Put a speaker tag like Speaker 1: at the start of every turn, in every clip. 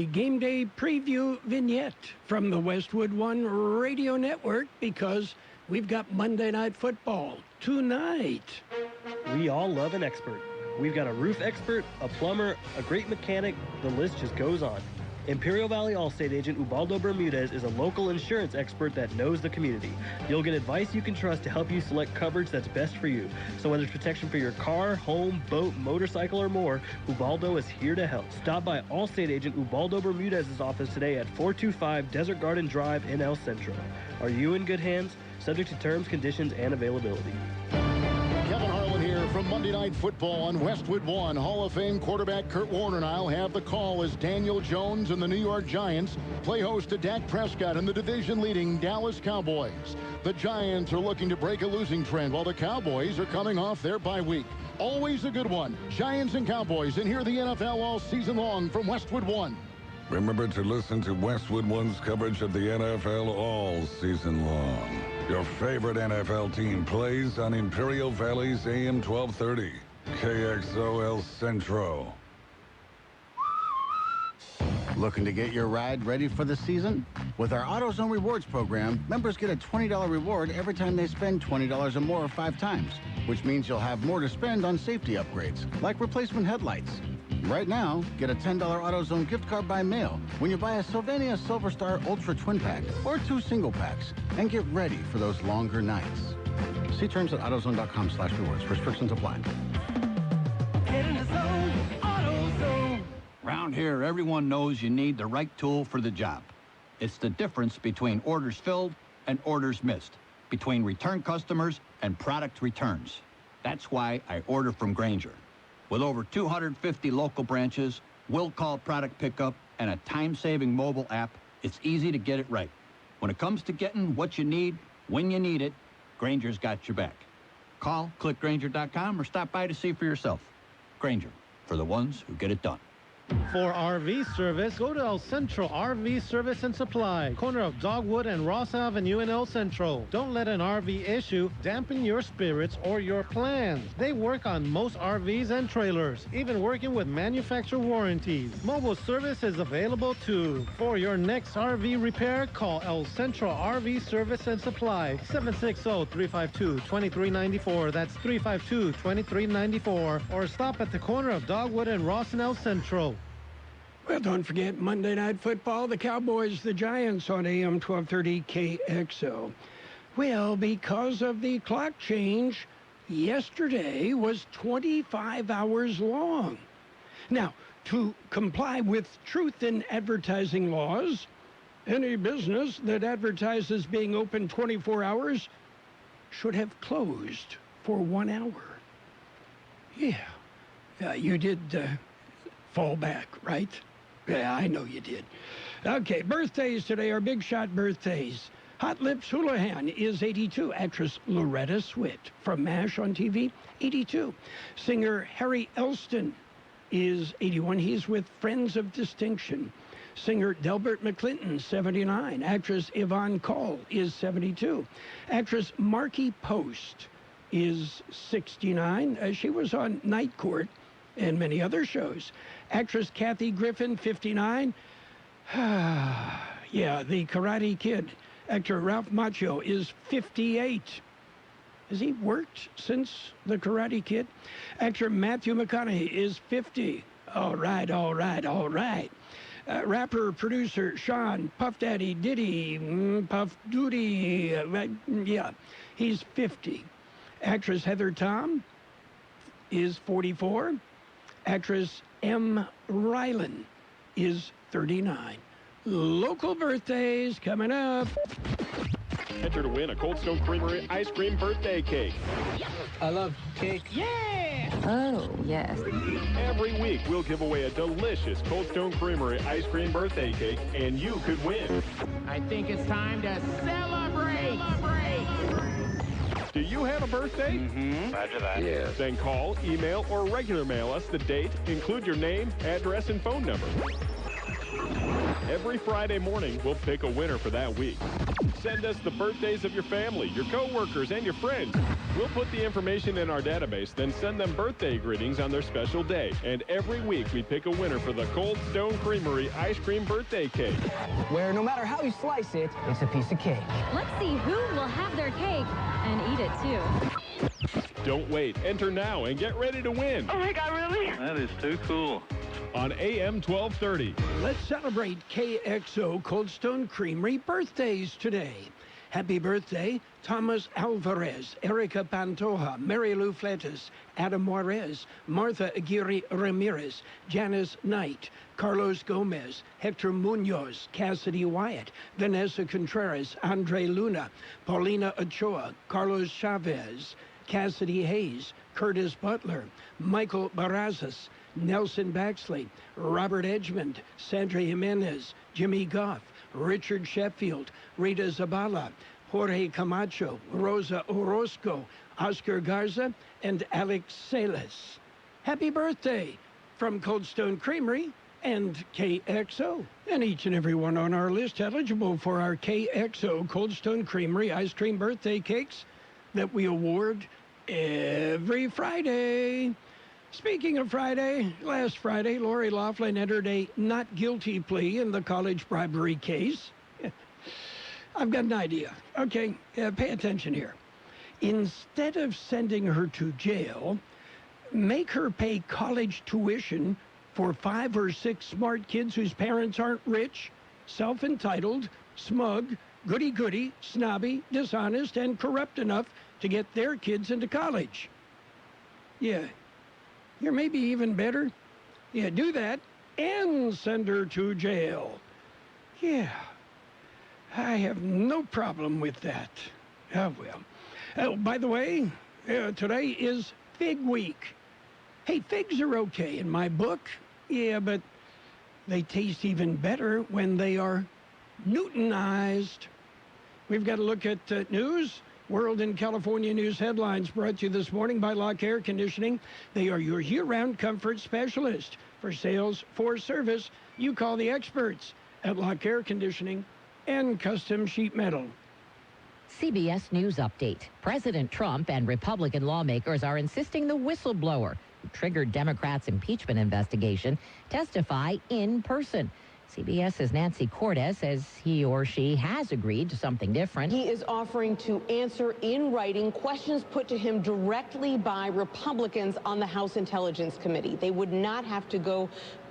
Speaker 1: a game day preview vignette from the Westwood One Radio Network because we've got Monday Night Football tonight.
Speaker 2: We all love an expert. We've got a roof expert, a plumber, a great mechanic. The list just goes on. Imperial Valley Allstate agent Ubaldo Bermudez is a local insurance expert that knows the community. You'll get advice you can trust to help you select coverage that's best for you. So whether it's protection for your car, home, boat, motorcycle, or more, Ubaldo is here to help. Stop by Allstate agent Ubaldo Bermudez's office today at 425 Desert Garden Drive in El Centro. Are you in good hands? Subject to terms, conditions, and availability.
Speaker 3: Kevin Harlan here from Monday Night Football on Westwood One. Hall of Fame quarterback Kurt Warner and I'll have the call as Daniel Jones and the New York Giants play host to Dak Prescott and the division-leading Dallas Cowboys. The Giants are looking to break a losing trend while the Cowboys are coming off their bye week. Always a good one. Giants and Cowboys, and hear the NFL all season long from Westwood One.
Speaker 4: Remember to listen to Westwood One's coverage of the NFL all season long. Your favorite NFL team plays on Imperial Valley's AM 1230. KXO El Centro.
Speaker 5: Looking to get your ride ready for the season? With our AutoZone Rewards program, members get a $20 reward every time they spend $20 or more 5 times, which means you'll have more to spend on safety upgrades, like replacement headlights. Right now, get a $10 AutoZone gift card by mail when you buy a Sylvania Silver Star Ultra Twin Pack or 2 single packs, and get ready for those longer nights. See terms at AutoZone.com/rewards. Restrictions apply.
Speaker 6: Get in the zone, AutoZone.
Speaker 7: Around here, everyone knows you need the right tool for the job. It's the difference between orders filled and orders missed, between return customers and product returns. That's why I order from Grainger. With over 250 local branches, will-call product pickup, and a time-saving mobile app, it's easy to get it right. When it comes to getting what you need, when you need it, Grainger's got your back. Call, click Grainger.com, or stop by to see for yourself. Grainger, for the ones who get it done.
Speaker 8: For RV service, go to El Centro RV Service and Supply, corner of Dogwood and Ross Avenue in El Centro. Don't let an RV issue dampen your spirits or your plans. They work on most RVs and trailers, even working with manufacturer warranties. Mobile service is available too. For your next RV repair, call El Centro RV Service and Supply, 760-352-2394. That's 352-2394. Or stop at the corner of Dogwood and Ross in El Centro.
Speaker 1: Well, don't forget Monday Night Football, the Cowboys, the Giants on AM 1230 KXO. Well, because of the clock change, yesterday was 25 hours long. Now, to comply with truth in advertising laws, any business that advertises being open 24 hours should have closed for 1 hour. Yeah, you did fall back, right? Yeah, I know you did. Okay, birthdays today are big shot birthdays. Hot Lips Houlihan is 82. Actress Loretta Swit from MASH on TV, 82. Singer Harry Elston is 81. He's with Friends of Distinction. Singer Delbert McClinton, 79. Actress Yvonne Call is 72. Actress Markie Post is 69. She was on Night Court and many other shows. Actress Kathy Griffin, 59. Yeah, the Karate Kid. Actor Ralph Macchio is 58. Has he worked since the Karate Kid? Actor Matthew McConaughey is 50. All right. Rapper, producer Sean Puff Daddy Diddy, Puff Doody, yeah, he's 50. Actress Heather Tom is 44. Actress M. Rylan is 39. Local birthdays coming up.
Speaker 9: Enter to win a Cold Stone Creamery ice cream birthday cake.
Speaker 10: I love cake.
Speaker 9: Yeah!
Speaker 11: Oh, yes.
Speaker 9: Every week, we'll give away a delicious Cold Stone Creamery ice cream birthday cake, and you could win.
Speaker 10: I think it's time to celebrate!
Speaker 9: Do you have a birthday?
Speaker 12: Mm-hmm. Roger that.
Speaker 9: Yes. Then call, email, or regular mail us the date, include your name, address, and phone number. Every Friday morning, we'll pick a winner for that week. Send us the birthdays of your family, your coworkers, and your friends. We'll put the information in our database, then send them birthday greetings on their special day. And every week we pick a winner for the Cold Stone Creamery Ice Cream Birthday Cake.
Speaker 10: Where no matter how you slice it, it's a piece of cake.
Speaker 11: Let's see who will have their cake and eat it too.
Speaker 9: Don't wait. Enter now and get ready to win.
Speaker 12: Oh my God, really?
Speaker 13: That is too cool.
Speaker 9: On AM 1230.
Speaker 1: Let's celebrate KXO Cold Stone Creamery birthdays today. Happy birthday, Thomas Alvarez, Erica Pantoja, Mary Lou Fletes, Adam Juarez, Martha Aguirre Ramirez, Janice Knight, Carlos Gomez, Hector Munoz, Cassidy Wyatt, Vanessa Contreras, Andre Luna, Paulina Ochoa, Carlos Chavez, Cassidy Hayes, Curtis Butler, Michael Barrazas, Nelson Baxley, Robert Edgmond, Sandra Jimenez, Jimmy Goff, Richard Sheffield, Rita Zabala, Jorge Camacho, Rosa Orozco, Oscar Garza, and Alex Salas. Happy birthday from Cold Stone Creamery and KXO. And each and every one on our list eligible for our KXO Cold Stone Creamery ice cream birthday cakes that we award every Friday. Speaking of Friday, last Friday, Lori Loughlin entered a not guilty plea in the college bribery case. I've got an idea. Okay, pay attention here. Instead of sending her to jail, make her pay college tuition for 5 or 6 smart kids whose parents aren't rich, self-entitled, smug, goody-goody, snobby, dishonest, and corrupt enough to get their kids into college. Yeah. You're maybe even better. Yeah, do that and send her to jail. Yeah, I have no problem with that. Oh, well. Oh, by the way, today is Fig Week. Hey, figs are okay in my book. Yeah, but they taste even better when they are Newtonized. We've got to look at news. World and California news headlines brought to you this morning by Lock Air Conditioning. They are your year-round comfort specialist. For sales, for service, you call the experts at Lock Air Conditioning and Custom Sheet Metal.
Speaker 14: CBS News Update. President Trump and Republican lawmakers are insisting the whistleblower who triggered Democrats' impeachment investigation testify in person. CBS's Nancy Cordes says he or she has agreed to something different.
Speaker 15: He is offering to answer in writing questions put to him directly by Republicans on the House Intelligence Committee. They would not have to go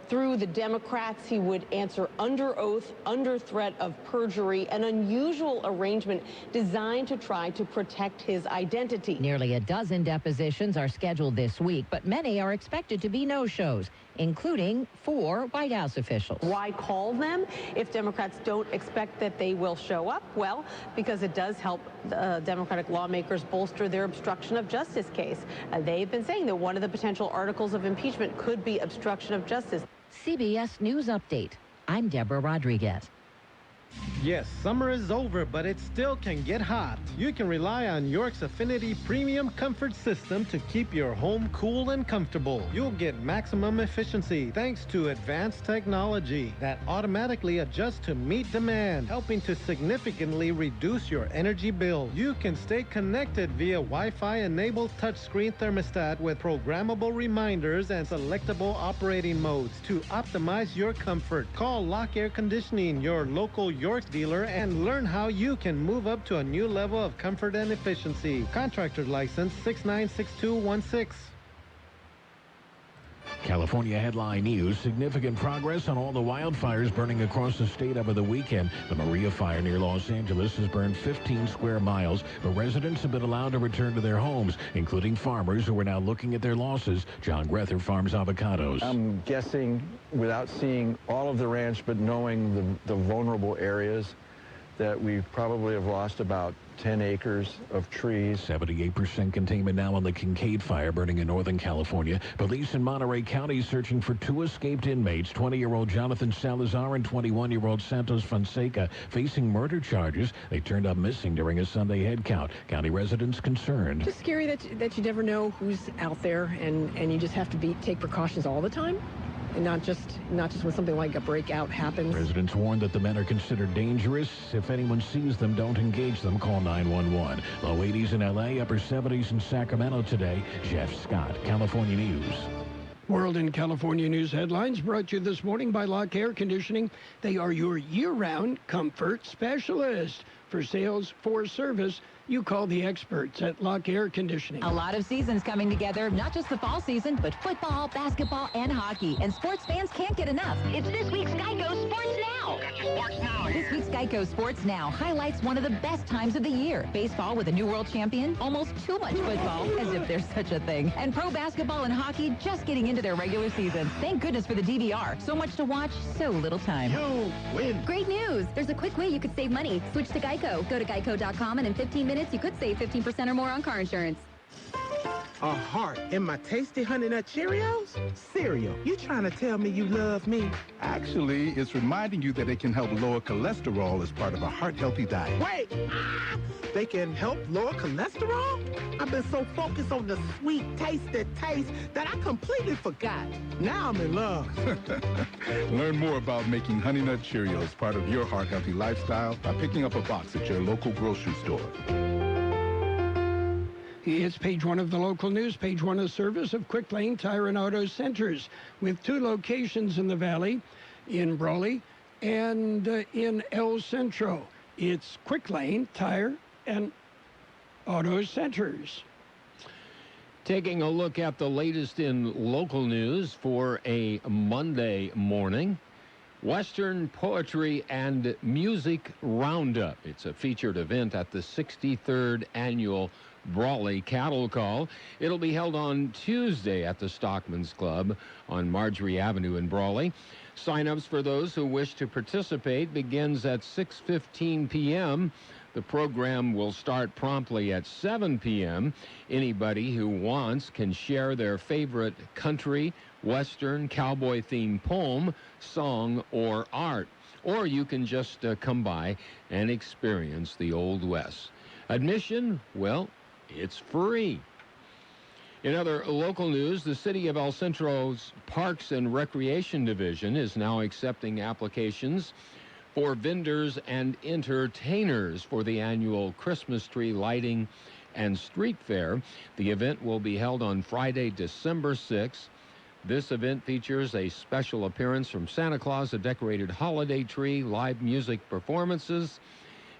Speaker 15: through the Democrats. He would answer under oath, under threat of perjury, an unusual arrangement designed to try to protect his identity.
Speaker 14: Nearly a dozen depositions are scheduled this week, but many are expected to be no-shows, including 4 White House officials.
Speaker 15: Why call them if Democrats don't expect that they will show up? Well, because it does help Democratic lawmakers bolster their obstruction of justice case. They've been saying that one of the potential articles of impeachment could be obstruction of justice.
Speaker 14: CBS News Update. I'm Deborah Rodriguez.
Speaker 8: Yes, summer is over, but it still can get hot. You can rely on York's Affinity Premium Comfort System to keep your home cool and comfortable. You'll get maximum efficiency thanks to advanced technology that automatically adjusts to meet demand, helping to significantly reduce your energy bill. You can stay connected via Wi-Fi-enabled touchscreen thermostat with programmable reminders and selectable operating modes to optimize your comfort. Call Lock Air Conditioning, your local York dealer, and learn how you can move up to a new level of comfort and efficiency. Contractor license 696216.
Speaker 16: California headline news: significant progress on all the wildfires burning across the state over the weekend. The Maria fire near Los Angeles has burned 15 square miles, but residents have been allowed to return to their homes, including farmers who are now looking at their losses. John Grether farms avocados.
Speaker 17: I'm guessing, without seeing all of the ranch, but knowing the vulnerable areas, that we probably have lost about 10 acres of trees.
Speaker 16: 78% containment now on the Kincaid fire burning in Northern California. Police in Monterey County searching for 2 escaped inmates, 20-year-old Jonathan Salazar and 21-year-old Santos Fonseca, facing murder charges. They turned up missing during a Sunday head count. County residents concerned.
Speaker 18: Just scary that you never know who's out there, and you just have to take precautions all the time.
Speaker 12: and not just when something like a breakout happens.
Speaker 16: Residents warned that the men are considered dangerous. If anyone sees them, don't engage them. Call 911. Low 80s in L.A., upper 70s in Sacramento today. Jeff Scott, California News.
Speaker 1: World and California News headlines brought to you this morning by Lock Air Conditioning. They are your year-round comfort specialist. For sales, for service, you call the experts at Lock Air Conditioning.
Speaker 13: A lot of seasons coming together, not just the fall season, but football, basketball, and hockey. And sports fans can't get enough. It's this week's Geico Sports Now.
Speaker 6: Got your Sports Now here.
Speaker 13: This week's Geico Sports Now highlights one of the best times of the year. Baseball with a new world champion, almost too much football, as if there's such a thing. And pro basketball and hockey just getting into their regular season. Thank goodness for the DVR. So much to watch, so little time.
Speaker 6: You win.
Speaker 11: Great news! There's a quick way you could save money. Switch to Geico. Go to geico.com, and in 15 minutes, you could save 15% or more on car insurance.
Speaker 18: A heart in my tasty Honey Nut Cheerios? Cereal, you trying to tell me you love me?
Speaker 19: Actually, it's reminding you that it can help lower cholesterol as part of a heart-healthy diet.
Speaker 18: Wait! They can help lower cholesterol? I've been so focused on the sweet, tasty taste that I completely forgot. Now I'm in love.
Speaker 19: Learn more about making Honey Nut Cheerios part of your heart-healthy lifestyle by picking up a box at your local grocery store.
Speaker 1: It's page one of the local news, page one of service of Quick Lane Tire and Auto Centers, with 2 locations in the Valley, in Brawley and in El Centro. It's Quick Lane Tire and Auto Centers.
Speaker 20: Taking a look at the latest in local news for a Monday morning. Western Poetry and Music Roundup. It's a featured event at the 63rd Annual Brawley Cattle Call. It'll be held on Tuesday at the Stockman's Club on Marjorie Avenue in Brawley. Sign-ups for those who wish to participate begins at 6:15 p.m. The program will start promptly at 7 p.m. Anybody who wants can share their favorite country, western, cowboy-themed poem, song, or art. Or you can just come by and experience the Old West. Admission, well, it's free. In other local news, the City of El Centro's Parks and Recreation Division is now accepting applications for vendors and entertainers for the annual Christmas tree lighting and street fair. The event will be held on Friday, December 6th. This event features a special appearance from Santa Claus, a decorated holiday tree, live music performances,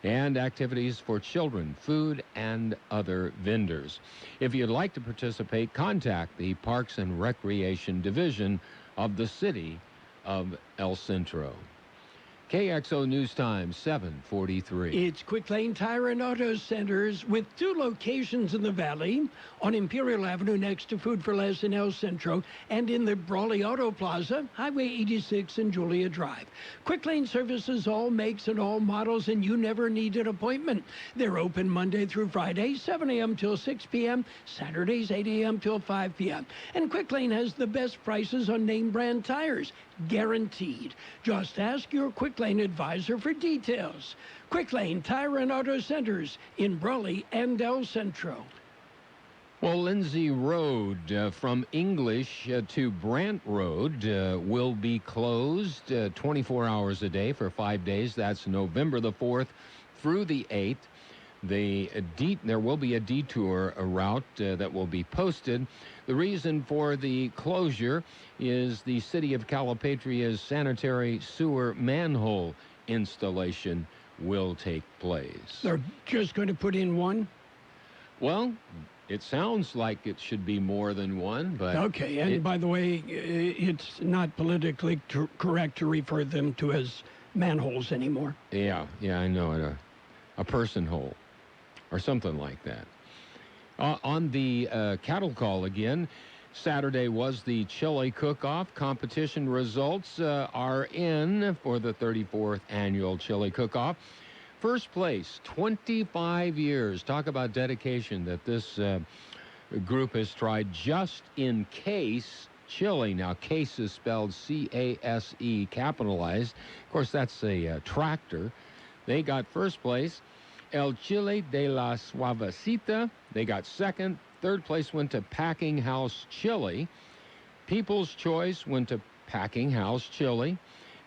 Speaker 20: and activities for children, food, and other vendors. If you'd like to participate, contact the Parks and Recreation Division of the City of El Centro. KXO News Time, 7:43.
Speaker 1: It's Quick Lane Tire and Auto Centers with 2 locations in the Valley, on Imperial Avenue next to Food for Less in El Centro, and in the Brawley Auto Plaza, Highway 86 and Julia Drive. Quick Lane services all makes and all models, and you never need an appointment. They're open Monday through Friday, 7 a.m. till 6 p.m., Saturdays 8 a.m. till 5 p.m. And Quick Lane has the best prices on name brand tires, guaranteed. Just ask your Quick Lane advisor for details. Quick Lane Tire and Auto Centers in Brawley and El Centro.
Speaker 20: Well, Lindsay Road from English to Brant Road will be closed 24 hours a day for 5 days. That's November the 4th through the 8th. There will be a detour route that will be posted. The reason for the closure is the City of Calipatria's sanitary sewer manhole installation will take place.
Speaker 1: They're just going to put in one?
Speaker 20: Well, it sounds like it should be more than one, but...
Speaker 1: Okay, and by the way, it's not politically correct to refer them to as manholes anymore.
Speaker 20: Yeah, I know it. A person hole or something like that. On the cattle call again, Saturday was the chili cook-off. Competition results are in for the 34th annual chili cook-off. First place, 25 years. Talk about dedication that this group has tried just in case chili. Now, case is spelled C-A-S-E, capitalized. Of course, that's a tractor. They got first place. El Chile de la Suavecita, they got second. Third place went to Packing House Chili. People's Choice went to Packing House Chili,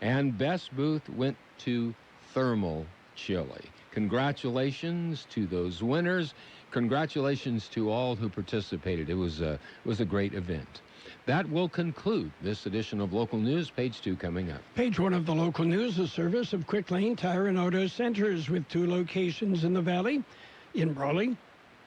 Speaker 20: and Best Booth went to Thermal Chili. Congratulations to those winners. Congratulations to all who participated. It was a great event. That will conclude this edition of Local News. Page 2 coming up.
Speaker 1: Page 1 of the local news, the service of Quick Lane Tire and Auto Centers with 2 locations in the Valley, in Brawley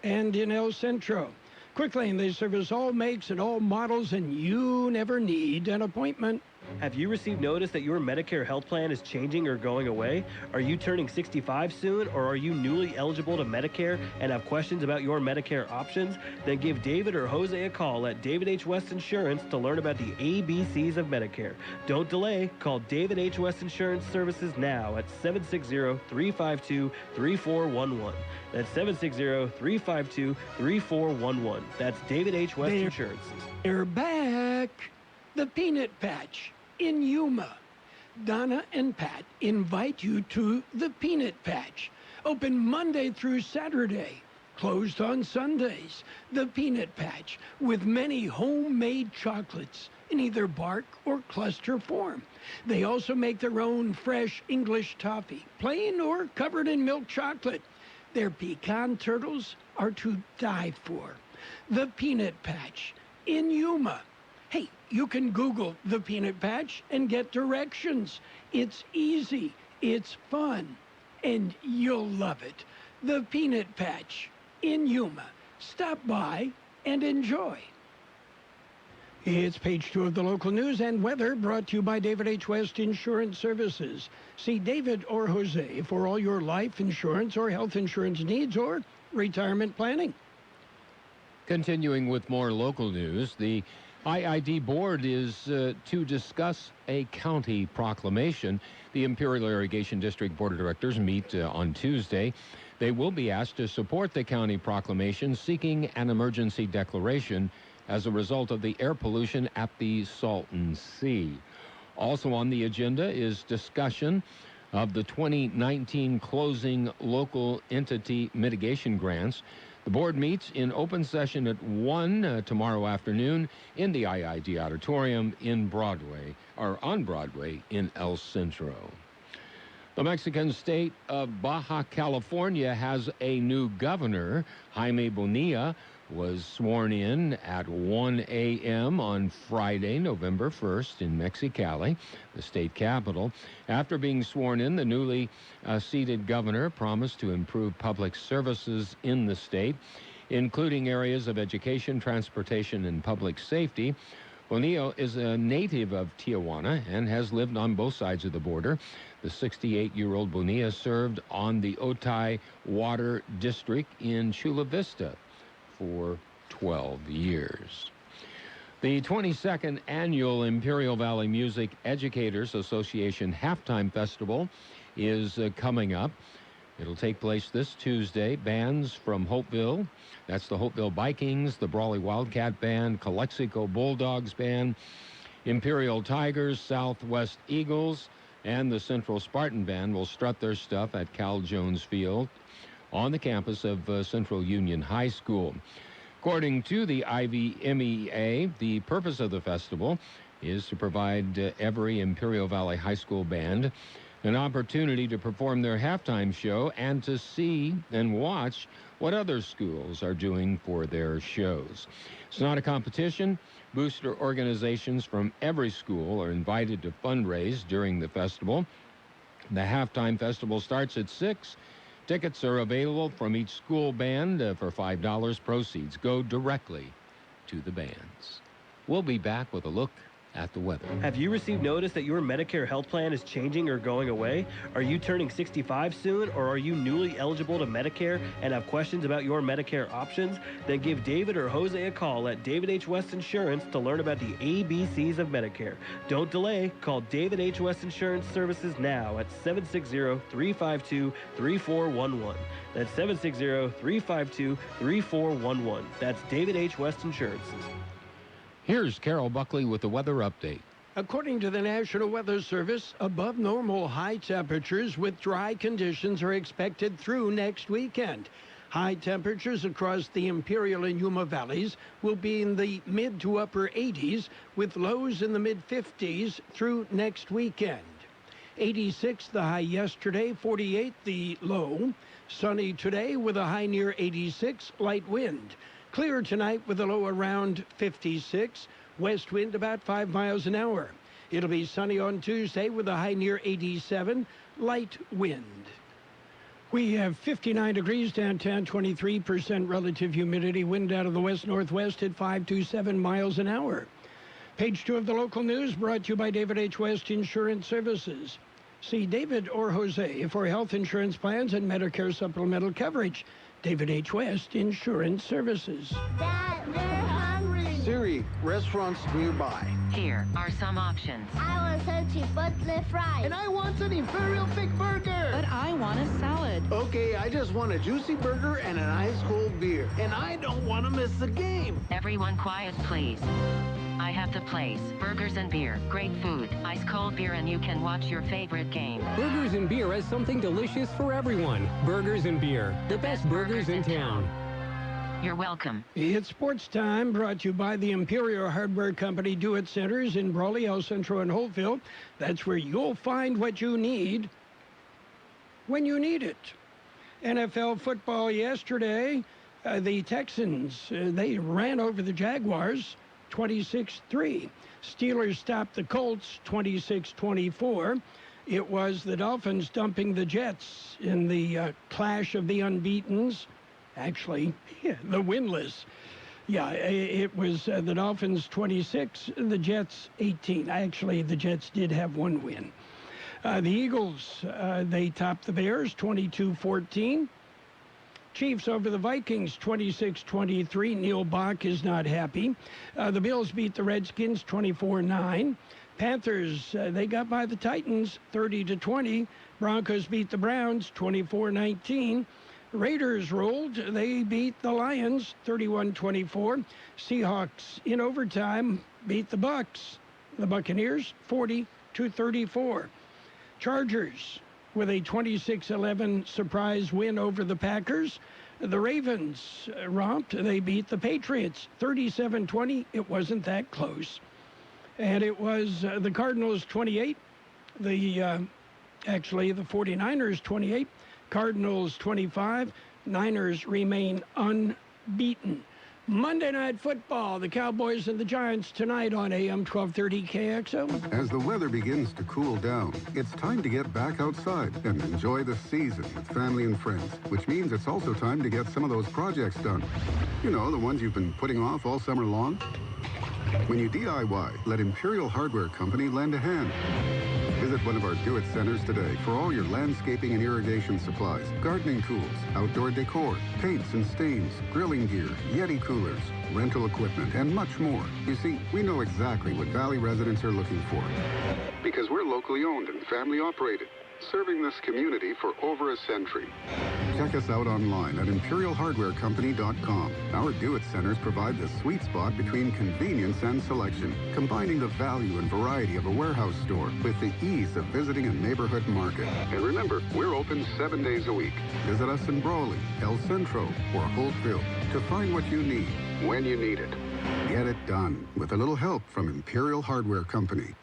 Speaker 1: and in El Centro. Quick Lane, they service all makes and all models, and you never need an appointment.
Speaker 2: Have you received notice that your Medicare health plan is changing or going away? Are you turning 65 soon, or are you newly eligible to Medicare and have questions about your Medicare options? Then give David or Jose a call at David H. West Insurance to learn about the ABCs of Medicare. Don't delay. Call David H. West Insurance Services now at 760-352-3411. That's 760-352-3411. That's David H. West Insurance.
Speaker 1: They're back. The Peanut Patch in Yuma. Donna and Pat invite you to the Peanut Patch. Open Monday through Saturday. Closed on Sundays. The Peanut Patch with many homemade chocolates in either bark or cluster form. They also make their own fresh English toffee, plain or covered in milk chocolate. Their pecan turtles are to die for. The Peanut Patch in Yuma. Hey, you can Google the Peanut Patch and get directions. It's easy, it's fun, and you'll love it. The Peanut Patch in Yuma. Stop by and enjoy. It's page 2 of the local news and weather, brought to you by David H. West Insurance Services. See David or Jose for all your life insurance or health insurance needs or retirement planning.
Speaker 20: Continuing with more local news, the IID Board is to discuss a county proclamation. The Imperial Irrigation District Board of Directors meet on Tuesday. They will be asked to support the county proclamation seeking an emergency declaration as a result of the air pollution at the Salton Sea. Also on the agenda is discussion of the 2019 closing local entity mitigation grants. The board meets in open session at 1 tomorrow afternoon in the IID Auditorium on Broadway in El Centro. The Mexican state of Baja California has a new governor. Jaime Bonilla was sworn in at 1 a.m. on Friday, November 1st in Mexicali, the state capital. After being sworn in, the newly seated governor promised to improve public services in the state, including areas of education, transportation, and public safety. Bonilla is a native of Tijuana and has lived on both sides of the border. The 68-year-old Bonilla served on the Otay Water District in Chula Vista for 12 years. The 22nd Annual Imperial Valley Music Educators Association Halftime Festival is coming up. It'll take place this Tuesday. Bands from Hopeville, that's the Hopeville Vikings, the Brawley Wildcat Band, Calexico Bulldogs Band, Imperial Tigers, Southwest Eagles, and the Central Spartan Band will strut their stuff at Cal Jones Field on the campus of Central Union High School. According to the IVMEA, the purpose of the festival is to provide every Imperial Valley High School band an opportunity to perform their halftime show and to see and watch what other schools are doing for their shows. It's not a competition. Booster organizations from every school are invited to fundraise during the festival. The halftime festival starts at 6. Tickets are available from each school band for $5. Proceeds go directly to the bands. We'll be back with a look at the weather.
Speaker 2: Have you received notice that your Medicare health plan is changing or going away? Are you turning 65 soon, or are you newly eligible to Medicare and have questions about your Medicare options? Then give David or Jose a call at David H. West Insurance to learn about the ABCs of Medicare. Don't delay. Call David H. West Insurance Services now at 760-352-3411. That's 760-352-3411. That's David H. West Insurance.
Speaker 20: Here's Carroll Buckley with the weather update.
Speaker 1: According to the National Weather Service, above normal high temperatures with dry conditions are expected through next weekend. High temperatures across the Imperial and Yuma valleys will be in the mid to upper 80s, with lows in the mid-50s through next weekend. 86 the high yesterday, 48 the low. Sunny today with a high near 86, light wind. Clear tonight with a low around 56, west wind about 5 miles an hour. It'll be sunny on Tuesday with a high near 87, light wind. We have 59 degrees downtown, 23% relative humidity, wind out of the west-northwest at 5 to 7 miles an hour. Page 2 of the local news brought to you by David H. West Insurance Services. See David or Jose for health insurance plans and Medicare supplemental coverage. David H. West Insurance Services.
Speaker 6: Dad, they're hungry.
Speaker 21: Siri, restaurants nearby.
Speaker 22: Here are some options.
Speaker 6: I want some chipotle fries.
Speaker 21: And I want an Imperial Thick Burger.
Speaker 22: But I want a salad.
Speaker 21: Okay, I just want a juicy burger and an ice cold beer. And I don't want to miss the game.
Speaker 22: Everyone quiet, please. I have the place. Burgers and beer. Great food. Ice cold beer, and you can watch your favorite game.
Speaker 23: Burgers and Beer has something delicious for everyone. Burgers and Beer. The best burgers in town.
Speaker 22: You're welcome.
Speaker 1: It's sports time, brought to you by the Imperial Hardware Company Do-It Centers in Brawley, El Centro, and Holtville. That's where you'll find what you need when you need it. NFL football yesterday, the Texans, they ran over the Jaguars 26-3. Steelers stopped the Colts 26-24. It was the Dolphins dumping the Jets in the clash of the unbeatens. Actually, the winless. Yeah, it was the Dolphins 26, the Jets 18. Actually, the Jets did have one win. The Eagles, they topped the Bears 22-14. Chiefs over the Vikings 26-23. Neil Bach is not happy. The Bills beat the Redskins 24-9. Panthers, they got by the Titans 30-20. Broncos beat the Browns 24-19. Raiders rolled. They beat the Lions 31-24. Seahawks in overtime beat the Bucks. The Buccaneers 40-34. Chargers with a 26-11 surprise win over the Packers. The Ravens romped. They beat the Patriots 37-20. It wasn't that close. And it was the Cardinals 28. Actually, the 49ers 28. Cardinals 25. Niners remain unbeaten. Monday Night Football, the Cowboys and the Giants tonight on AM 1230 KXO.
Speaker 24: As the weather begins to cool down, it's time to get back outside and enjoy the season with family and friends, which means it's also time to get some of those projects done. You know, the ones you've been putting off all summer long. When you DIY, let Imperial Hardware Company lend a hand. Visit one of our Do-It Centers today for all your landscaping and irrigation supplies, gardening tools, outdoor decor, paints and stains, grilling gear, Yeti coolers, rental equipment, and much more. You see, we know exactly what Valley residents are looking for. Because we're locally owned and family operated, serving this community for over a century. Check us out online at ImperialHardwareCompany.com. Our Do-It Centers provide the sweet spot between convenience and selection, combining the value and variety of a warehouse store with the ease of visiting a neighborhood market. And remember, we're open 7 days a week. Visit us in Brawley, El Centro, or Holtville to find what you need when you need it. Get it done with a little help from Imperial Hardware Company.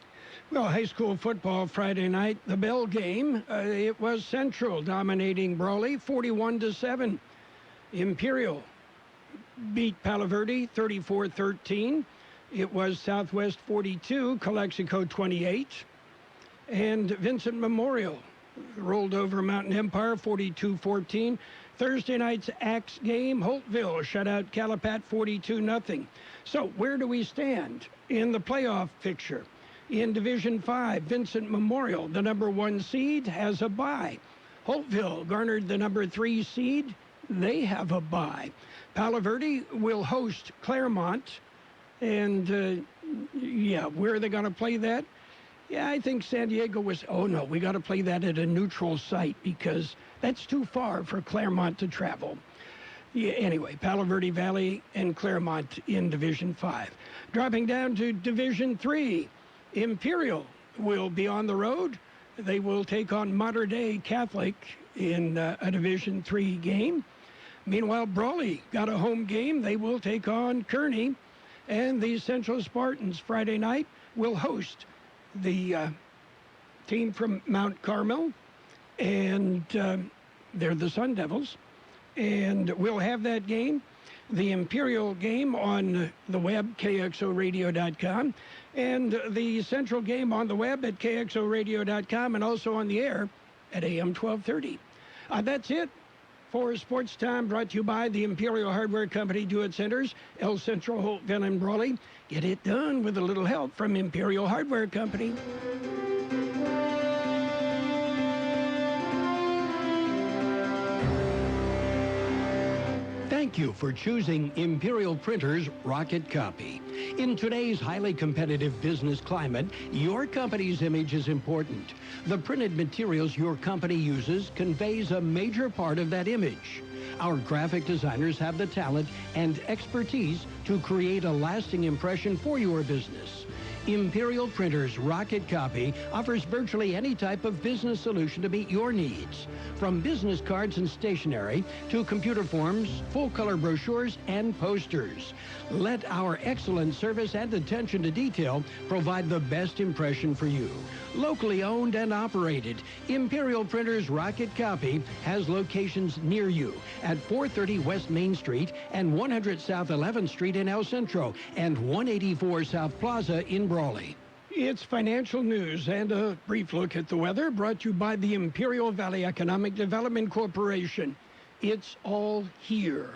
Speaker 1: Well, high school football Friday night, the bell game, it was Central dominating Brawley 41-7. Imperial beat Palo Verde 34-13. It was Southwest 42, Calexico 28. And Vincent Memorial rolled over Mountain Empire 42-14. Thursday night's Axe game, Holtville shut out Calapat 42-0. So where do we stand in the playoff picture? In Division 5, Vincent Memorial, the number 1 seed, has a bye. Holtville garnered the number 3 seed. They have a bye. Palo Verde will host Claremont. And, where are they going to play that? Yeah, I think San Diego was, we got to play that at a neutral site because that's too far for Claremont to travel. Yeah, anyway, Palo Verde Valley and Claremont in Division 5. Dropping down to Division 3. Imperial will be on the road. They will take on Mater Dei Catholic in a Division 3 game. Meanwhile, Brawley got a home game. They will take on Kearney. And the Central Spartans Friday night will host the team from Mount Carmel. And they're the Sun Devils. And we'll have that game, the Imperial game, on the web, kxoradio.com. And the Central game on the web at kxoradio.com and also on the air at AM 1230. That's it for Sports Time, brought to you by the Imperial Hardware Company Do-It Centers, El Centro, Holtville, and Brawley. Get it done with a little help from Imperial Hardware Company. Thank you for choosing Imperial Printers Rocket Copy. In today's highly competitive business climate, your company's image is important. The printed materials your company uses conveys a major part of that image. Our graphic designers have the talent and expertise to create a lasting impression for your business. Imperial Printers Rocket Copy offers virtually any type of business solution to meet your needs, from business cards and stationery to computer forms, full-color brochures, and posters. Let our excellent service and attention to detail provide the best impression for you. Locally owned and operated, Imperial Printers Rocket Copy has locations near you at 430 West Main Street and 100 South 11th Street in El Centro and 184 South Plaza in Brawley. It's financial news and a brief look at the weather, brought to you by the Imperial Valley Economic Development Corporation. It's all here.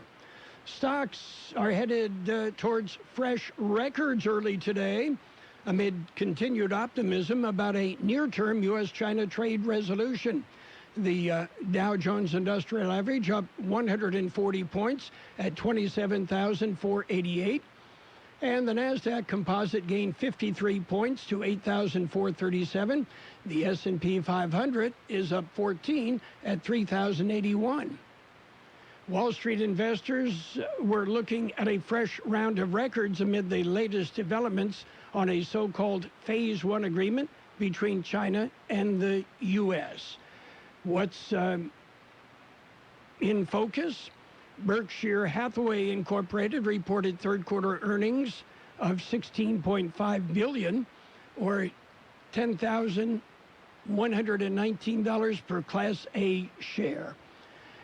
Speaker 1: Stocks are headed towards fresh records early today amid continued optimism about a near-term U.S.-China trade resolution. The Dow Jones Industrial Average up 140 points at 27,488. And the NASDAQ Composite gained 53 points to 8,437. The S&P 500 is up 14 at 3,081. Wall Street investors were looking at a fresh round of records amid the latest developments on a so-called Phase 1 agreement between China and the U.S. What's in focus? Berkshire Hathaway Incorporated reported third-quarter earnings of $16.5 billion, or $10,119 per Class A share.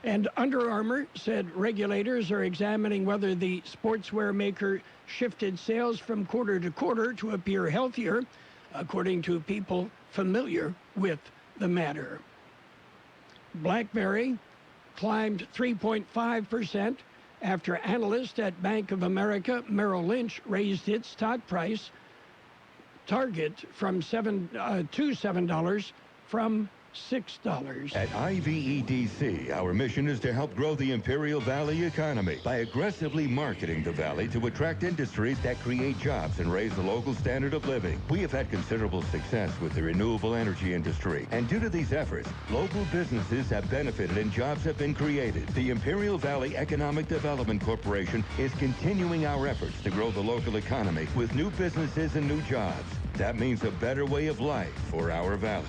Speaker 1: And Under Armour said regulators are examining whether the sportswear maker shifted sales from quarter to quarter to appear healthier, according to people familiar with the matter. BlackBerry climbed 3.5% after analysts at Bank of America Merrill Lynch raised its stock price target from $7 from $6.
Speaker 3: At IVEDC, our mission is to help grow the Imperial Valley economy by aggressively marketing the Valley to attract industries that create jobs and raise the local standard of living. We have had considerable success with the renewable energy industry, and due to these efforts, local businesses have benefited and jobs have been created. The Imperial Valley Economic Development Corporation is continuing our efforts to grow the local economy with new businesses and new jobs. That means a better way of life for our valley.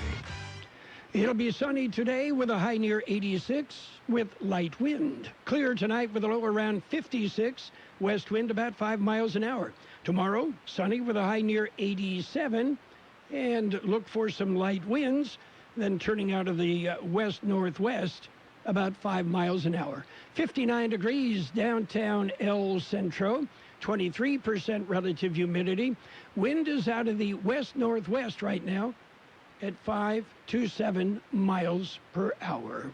Speaker 1: It'll be sunny today with a high near 86 with light wind. Clear tonight with a low around 56, west wind about 5 miles an hour. Tomorrow, sunny with a high near 87, and look for some light winds, then turning out of the west-northwest about 5 miles an hour. 59 degrees downtown El Centro, 23% relative humidity. Wind is out of the west-northwest right now at 5 to 7 miles per hour.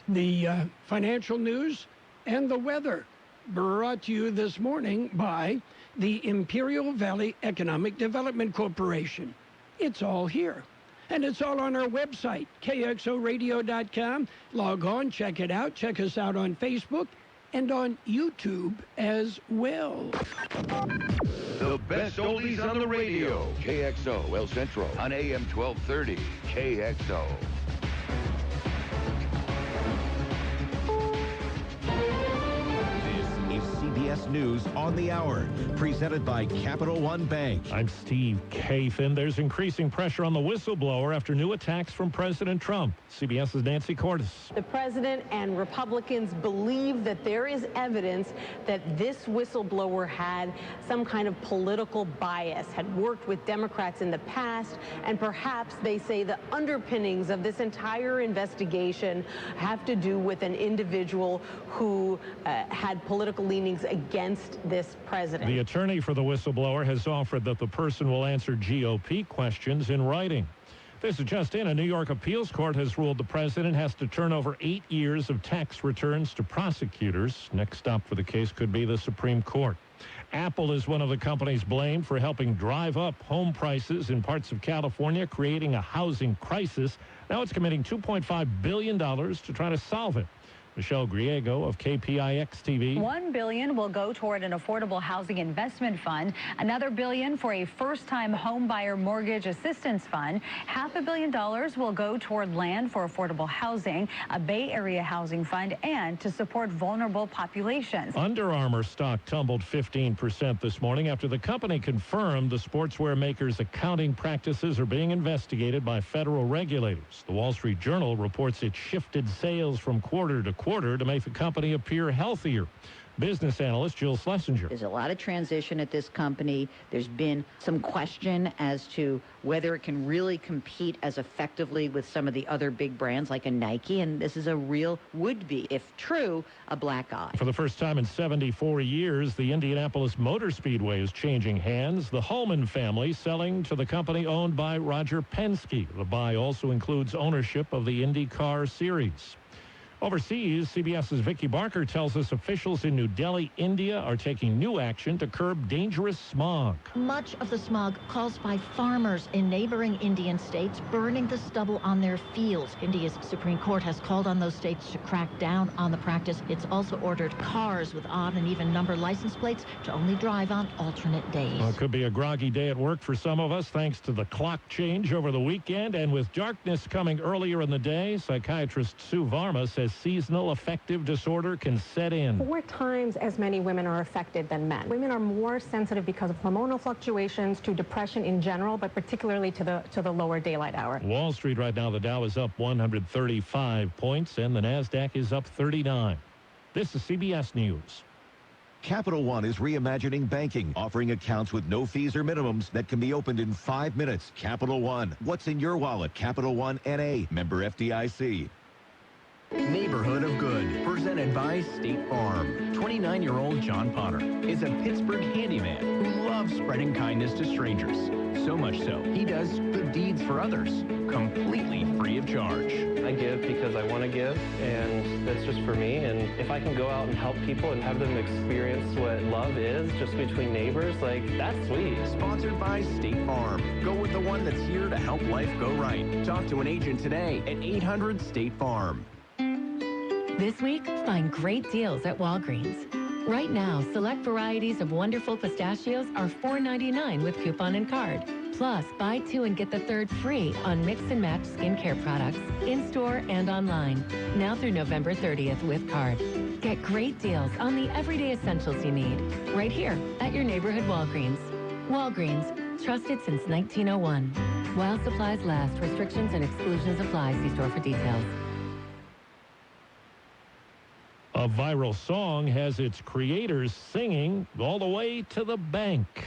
Speaker 1: The financial news and the weather brought to you this morning by the Imperial Valley Economic Development Corporation. It's all here. And it's all on our website, kxoradio.com. Log on, check it out. Check us out on Facebook and on YouTube as well.
Speaker 3: The best oldies on the radio. KXO El Centro on AM 1230. KXO.
Speaker 16: This is CBS
Speaker 4: CBS News on the Hour, presented by Capital One Bank.
Speaker 5: I'm Steve Kathan. There's increasing pressure on the whistleblower after new attacks from President Trump. CBS's Nancy Cordes.
Speaker 15: The president and Republicans believe that there is evidence that this whistleblower had some kind of political bias, had worked with Democrats in the past, and perhaps they say the underpinnings of this entire investigation have to do with an individual who had political leanings against this president.
Speaker 5: The attorney for the whistleblower has offered that the person will answer GOP questions in writing. This is just in. A New York appeals court has ruled the president has to turn over 8 years of tax returns to prosecutors. Next stop for the case could be the Supreme Court. Apple is one of the companies blamed for helping drive up home prices in parts of California, creating a housing crisis. Now it's committing $2.5 billion to try to solve it. Michelle Griego of KPIX-TV.
Speaker 7: $1 billion will go toward an affordable housing investment fund. Another $1 billion for a first-time home buyer mortgage assistance fund. $500 million will go toward land for affordable housing, a Bay Area housing fund, and to support vulnerable populations.
Speaker 5: Under Armour stock tumbled 15% this morning after the company confirmed the sportswear maker's accounting practices are being investigated by federal regulators. The Wall Street Journal reports it shifted sales from quarter to quarter to make the company appear healthier. Business analyst Jill Schlesinger.
Speaker 10: There's a lot of transition at this company. There's been some question as to whether it can really compete as effectively with some of the other big brands like a Nike, and this is a real would-be, if true, a black eye.
Speaker 5: For the first time in 74 years, the Indianapolis Motor Speedway is changing hands. The Holman family selling to the company owned by Roger Penske. The buy also includes ownership of the IndyCar Series. Overseas, CBS's Vicki Barker tells us officials in New Delhi, India, are taking new action to curb dangerous smog.
Speaker 25: Much of the smog caused by farmers in neighboring Indian states burning the stubble on their fields. India's Supreme Court has called on those states to crack down on the practice. It's also ordered cars with odd and even number license plates to only drive on alternate days.
Speaker 5: Well, it could be a groggy day at work for some of us thanks to the clock change over the weekend. And with darkness coming earlier in the day, psychiatrist Sue Varma says seasonal affective disorder can set in.
Speaker 26: 4 times as many women are affected than men. Women are more sensitive because of hormonal fluctuations to depression in general, but particularly to the lower daylight hour.
Speaker 5: Wall Street right now, the Dow is up 135 points and the NASDAQ is up 39. This is CBS News.
Speaker 4: Capital One is reimagining banking, offering accounts with no fees or minimums that can be opened in 5 minutes. Capital One. What's in your wallet? Capital One N.A. Member FDIC.
Speaker 27: Neighborhood of Good, presented by State Farm. 29-year-old John Potter is a Pittsburgh handyman who loves spreading kindness to strangers. So much so, he does good deeds for others, completely free of charge.
Speaker 28: I give because I want to give, and that's just for me. And if I can go out and help people and have them experience what love is just between neighbors, like, that's sweet.
Speaker 27: Sponsored by State Farm. Go with the one that's here to help life go right. Talk to an agent today at 800-STATE-FARM.
Speaker 29: This week, find great deals at Walgreens. Right now, select varieties of wonderful pistachios are $4.99 with coupon and card. Plus, buy 2 and get the 3rd free on Mix and Match skincare products, in-store and online. Now through November 30th with card. Get great deals on the everyday essentials you need. Right here at your neighborhood Walgreens. Walgreens, trusted since 1901. While supplies last, restrictions and exclusions apply. See store for details.
Speaker 5: A viral song has its creators singing all the way to the bank.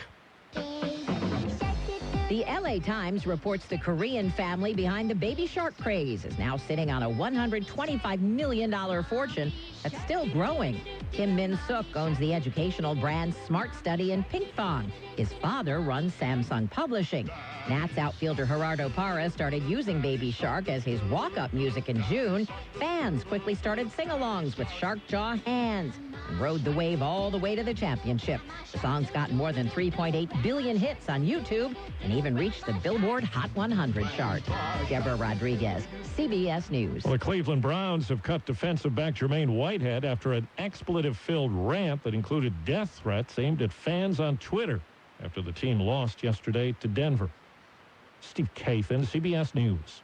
Speaker 14: The LA Times reports the Korean family behind the Baby Shark craze is now sitting on a $125 million fortune that's still growing. Kim Min-suk owns the educational brand Smart Study in Pinkfong. His father runs Samsung Publishing. Nats outfielder Gerardo Parra started using Baby Shark as his walk-up music in June. Fans quickly started sing-alongs with Shark Jaw Hands and rode the wave all the way to the championship. The song's gotten more than 3.8 billion hits on YouTube and even reached the Billboard Hot 100 chart. Deborah Rodriguez, CBS News.
Speaker 5: Well, the Cleveland Browns have cut defensive back Jermaine Whitehead after an expletive-filled rant that included death threats aimed at fans on Twitter after the team lost yesterday to Denver. Steve Kathan, CBS News.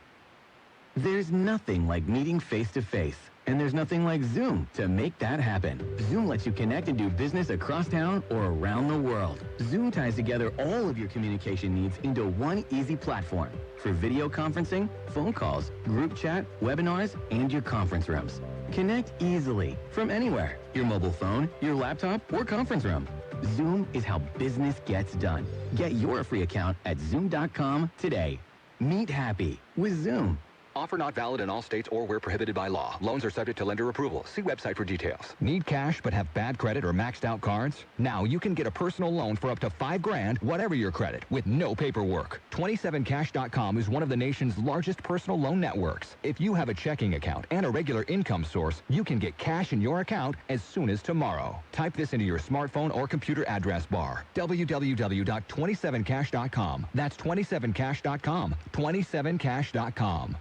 Speaker 30: There's nothing like meeting face-to-face.
Speaker 27: And there's nothing like Zoom to make that happen. Zoom lets you connect and do business across town or around the world. Zoom ties together all of your communication needs into one easy platform for video conferencing, phone calls, group chat, webinars, and your conference rooms. Connect easily from anywhere, your mobile phone, your laptop, or conference room. Zoom is how business gets done. Get your free account at Zoom.com today. Meet happy with Zoom.
Speaker 2: Offer not valid in all states or where prohibited by law. Loans are subject to lender approval. See website for details.
Speaker 8: Need cash but have bad credit or maxed out cards? Now you can get a personal loan for up to $5,000, whatever your credit, with no paperwork. 27cash.com is one of the nation's largest personal loan networks. If you have a checking account and a regular income source, you can get cash in your account as soon as tomorrow. Type this into your smartphone or computer address bar. www.27cash.com. That's 27cash.com. 27cash.com.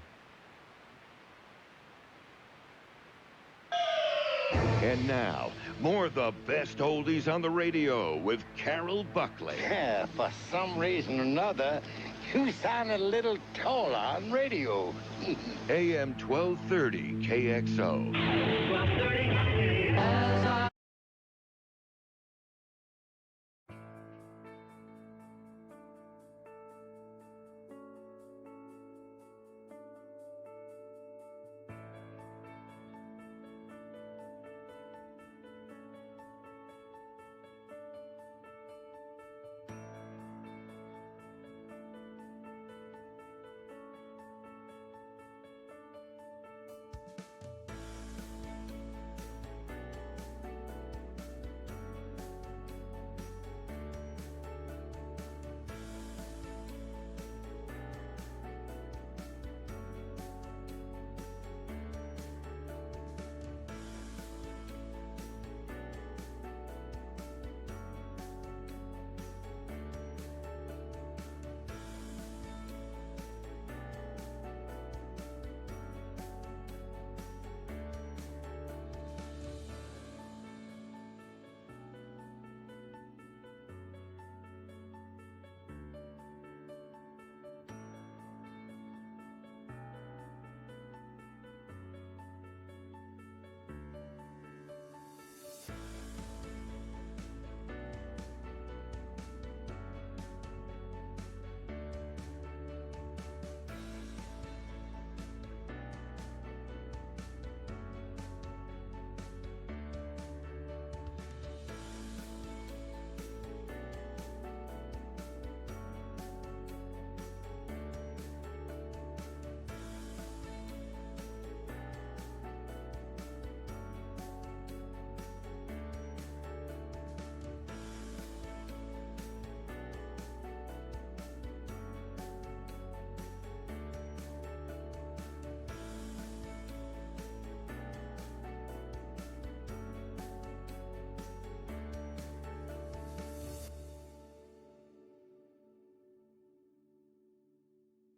Speaker 3: And now, more of the best oldies on the radio with Carroll Buckley.
Speaker 9: Yeah, for some reason or another, you sound a little taller on radio.
Speaker 3: AM 1230 KXO.
Speaker 9: 1230. As I